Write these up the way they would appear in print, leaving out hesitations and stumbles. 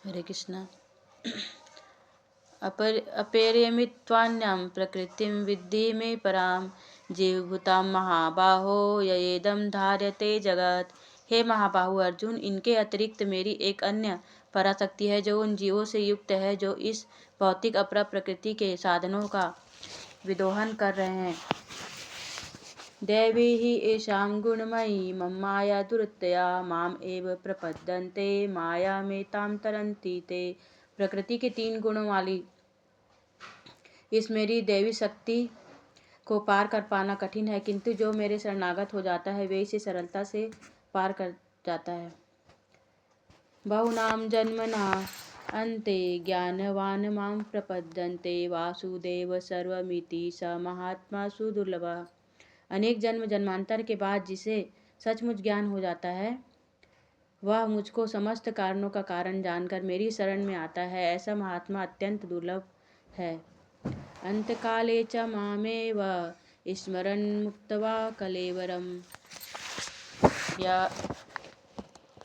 हरे कृष्णा। अपेर्यमित्वान्यां प्रकृतिं विद्धि मे परां जीवभूतां महाबाहो ययेदं धार्यते जगत। हे महाबाहु अर्जुन, इनके अतिरिक्त मेरी एक अन्य पराशक्ति है जो उन जीवों से युक्त है जो इस भौतिक अपरा प्रकृति के साधनों का विदोहन कर रहे हैं। दैवी ही एषां गुणमयी मम माया दुरत्यया माम एव प्रपद्यन्ते माया में ताम तरन्ति ते। प्रकृति के 3 गुणों वाली इस मेरी दैवी शक्ति को पार कर पाना कठिन है, किंतु जो मेरे शरणागत हो जाता है वे इसे सरलता से पार कर जाता है। बहुनाम जन्मना अन्ते ज्ञानवान माम प्रपद्यन्ते वासुदेव सर्वमिति स महात्मा सुदुर्लभः। अनेक जन्म जन्मांतर के बाद जिसे सचमुच ज्ञान हो जाता है वह मुझको समस्त कारणों का कारण जानकर मेरी शरण में आता है। ऐसा महात्मा अत्यंत दुर्लभ है। अंतकाले च मामेव स्मरन् मुक्त्वा कलेवरम्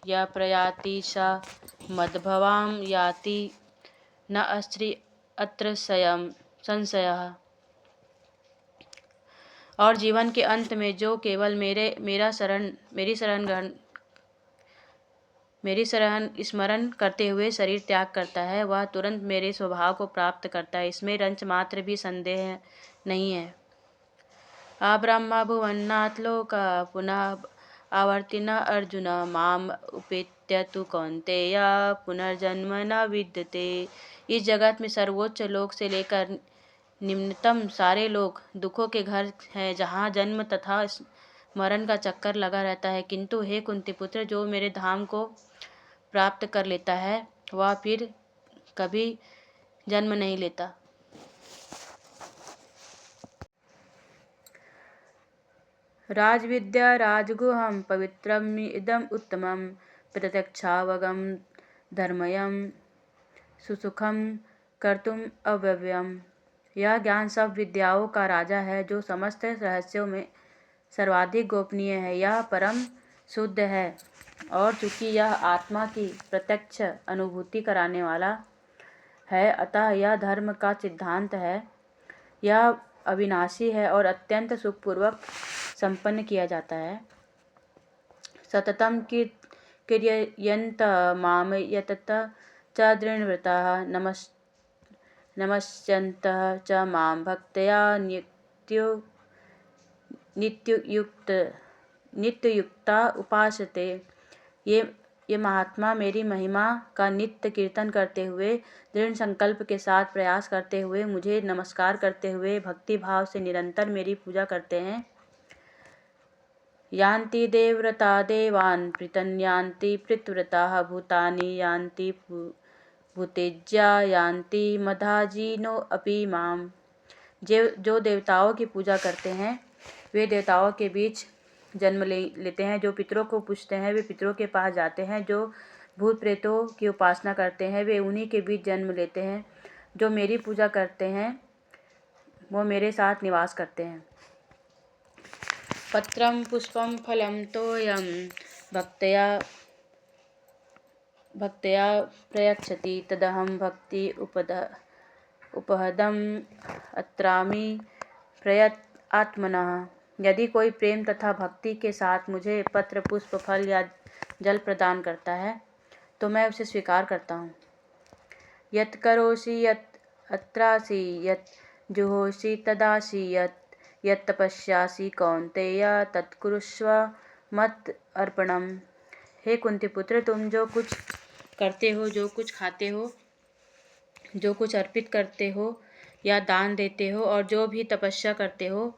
या प्रयाति सा मद्भवाम याति न अस्त्रि अत्र संशयः। और जीवन के अंत में जो केवल मेरी स्मरण करते हुए शरीर त्याग करता है वह तुरंत मेरे स्वभाव को प्राप्त करता है, इसमें रंच मात्र भी संदेह नहीं है। अब्रह्म भुवन्नाथ लोक पुनः आवर्तिना अर्जुन माम उपेत्य तु कौन्तेय पुनर्जन्म न विद्यते। इस जगत में सर्वोच्च लोक से लेकर निम्नतम सारे लोग दुखों के घर हैं जहाँ जन्म तथा मरण का चक्कर लगा रहता है, किंतु हे कुंती पुत्र, जो मेरे धाम को प्राप्त कर लेता है वह फिर कभी जन्म नहीं लेता। राजविद्या राजगुहं पवित्रम इदम उत्तमं प्रत्यक्षावगम धर्मयं सुसुखम कर्तुम अव्यव्यम। यह ज्ञान सब विद्याओं का राजा है जो समस्त रहस्यों में सर्वाधिक गोपनीय है। यह परम शुद्ध है और चूंकि यह आत्मा की प्रत्यक्ष अनुभूति कराने वाला है अतः यह धर्म का सिद्धांत है। यह अविनाशी है और अत्यंत सुखपूर्वक संपन्न किया जाता है। सततम किर्ययन्त माम यतत च दृढ़व्रताः नमस्यन्तः च माम भक्त्या नित्ययुक्ता उपासते। ये महात्मा मेरी महिमा का नित्य कीर्तन करते हुए दृढ़ संकल्प के साथ प्रयास करते हुए मुझे नमस्कार करते हुए भक्ति भाव से निरंतर मेरी पूजा करते हैं। यान्ति देवव्रता देवान् पृतन्यान्ति पृतव्रताः भूतानि यान्ति भूतेज्या यान्ति मधाजिनो अपि माम। जो देवताओं की पूजा करते हैं वे देवताओं के बीच जन्म लेते हैं। जो पितरों को पूजते हैं वे पितरों के पास जाते हैं। जो भूत प्रेतों की उपासना करते हैं वे उन्हीं के बीच जन्म लेते हैं। जो मेरी पूजा करते हैं वो मेरे साथ निवास करते हैं। पत्रम पुष्पम फलम तोयम भक्त्या प्रयच्छति तदहं भक्ति उपहदम अत्रामि प्रयत आत्मनः। यदि कोई प्रेम तथा भक्ति के साथ मुझे पत्र पुष्प फल या जल प्रदान करता है तो मैं उसे स्वीकार करता हूँ। यत् करोषि यत् अत्रासि यत् जुहोषि तदासि यत् तपस्यासि कौन्तेय तत्कुरुष्व मत् अर्पणम्। हे कुंती पुत्र, तुम जो कुछ करते हो, जो कुछ खाते हो, जो कुछ अर्पित करते हो या दान देते हो और जो भी तपस्या करते हो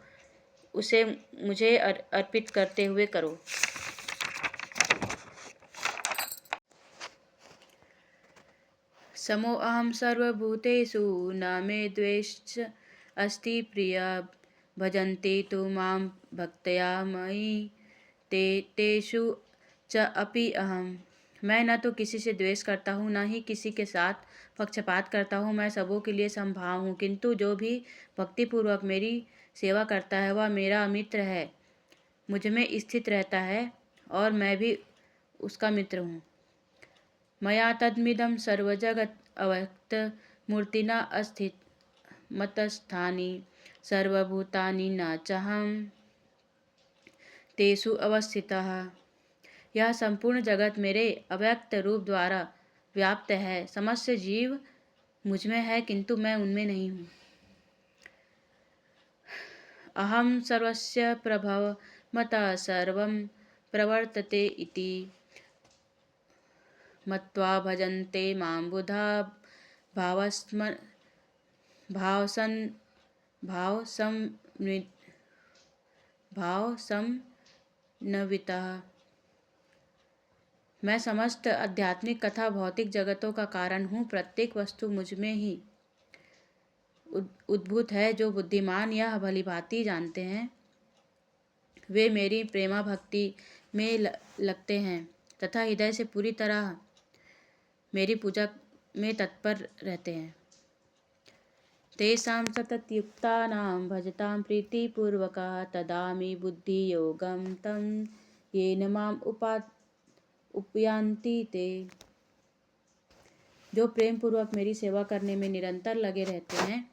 उसे मुझे अर्पित करते हुए करो। समो अहम सर्वभूतेषु न मे द्वेष अस्ति प्रिया भजन्ते तु मां भक्त्या मयि तेषु च अपि अहम। मैं न तो किसी से द्वेष करता हूँ न ही किसी के साथ पक्षपात करता हूँ। मैं सबों के लिए समभाव हूँ, किंतु जो भी भक्तिपूर्वक मेरी सेवा करता है वह मेरा मित्र है, मुझ में स्थित रहता है और मैं भी उसका मित्र हूँ। मया तद्मिदं सर्वजगत् अव्यक्त मूर्तिना अस्थित मतस्थानि सर्वभूतानि न चाहं तेषु अवस्थितः। यह संपूर्ण जगत मेरे अव्यक्त रूप द्वारा व्याप्त है। समस्त जीव मुझ में है किंतु मैं उनमें नहीं हूँ। अहम सर्वस्य प्रभव मतः सर्वं प्रवर्तते इति मत्वा भजन्ते मां बुधा भावसं भावसंनवितः। मैं समस्त आध्यात्मिक तथा भौतिक जगतों का कारण हूँ। प्रत्येक वस्तु मुझ में ही उद्भूत है। जो बुद्धिमान यह भलीभांति जानते हैं वे मेरी प्रेमा भक्ति में लगते हैं तथा हृदय से पूरी तरह मेरी पूजा में तत्पर रहते हैं। तेषां सततयुक्तानां भजतां प्रीतिपूर्वकः ददामि बुद्धियोगं तं येन माम् उपयान्ति ते। जो प्रेम पूर्वक मेरी सेवा करने में निरंतर लगे रहते हैं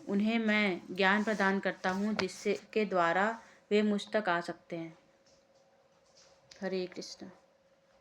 उन्हें मैं ज्ञान प्रदान करता हूँ जिसके द्वारा वे मुझ तक आ सकते हैं। हरे कृष्ण।